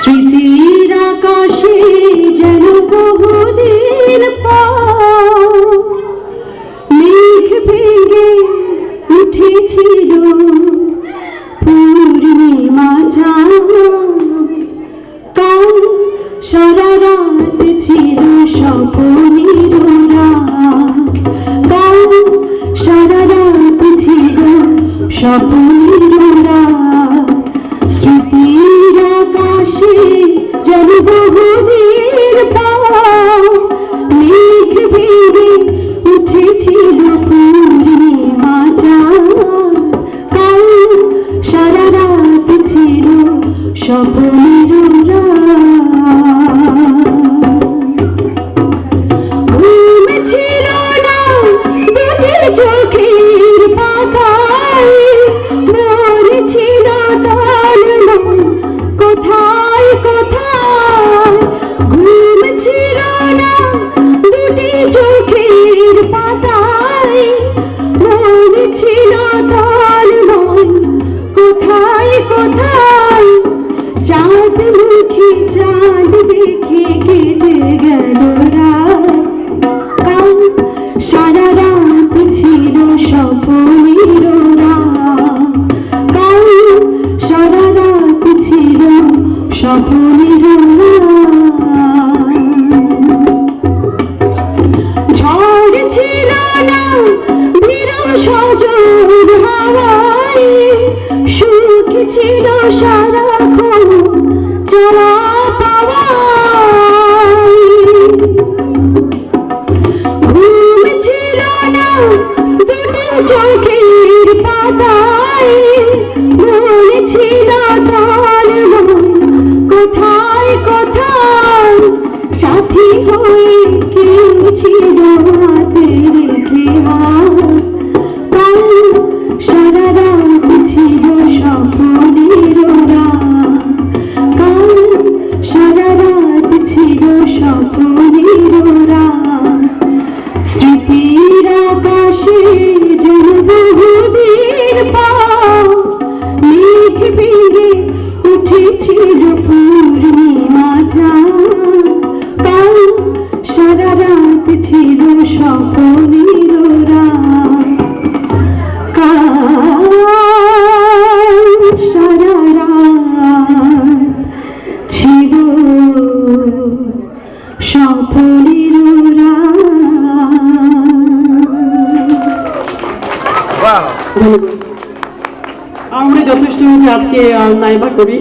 স্মৃতির আকাশে যেন বহুদিন পর মেঘ ভেঙে উঠেছিল পূর্ণিমা চাঁদ। কাল সারা রাত ছিল স্বপ্নের রাত, কাল সারা রাত ছিল স্বপ্নের রাত। স্মৃতির আকাশে যেন বহুদিন পর মেঘ ভেঙে উঠেছিল পূর্ণিমা চাঁদ। কাল সারা রাত ছিল স্বপ্নের ঘুম ছিল না দুটি চোখের পাতায়, মরেছিল তার কোথায় কোথায়। ঘুম ছিল না দুটি চোখের পাতায়, মরেছিল তার কোথায় কোথায়। চাঁদ মুখে চাঁদ দেখে কেটে গেল রাত, কাল সারা রাত ছিল স্বপ্নের রাত, কাল সারা রাত ছিল স্বপ্নের রাত। ঝড় ছিল না বিরম সজোর হাওয়ায়, সুখ ছিল সারাক্ষণ চলা পাওয়ায়। ঘুম ছিল না দুটি চোখের পাতায়, মনে ছিল তার কোথায় কোথায়। সাথী হয়ে কেউ ছিল হাতে রেখে হাত, কাল সারা রাত ছিল স্বপ্নের রাত, কাল সারা রাত ছিল স্বপ্নের রাত। স্মৃতির আকাশে যেন বহুদিন পর মেঘ ভেঙে উঠেছিল পূর্ণিমা চাঁদ। কাল সারা রাত ছিল স্বপ্নের রাত, কাল সারা রাত ছিল স্বপ্নের রাত। আমরা যথেষ্ট আজকে নাইবা করি।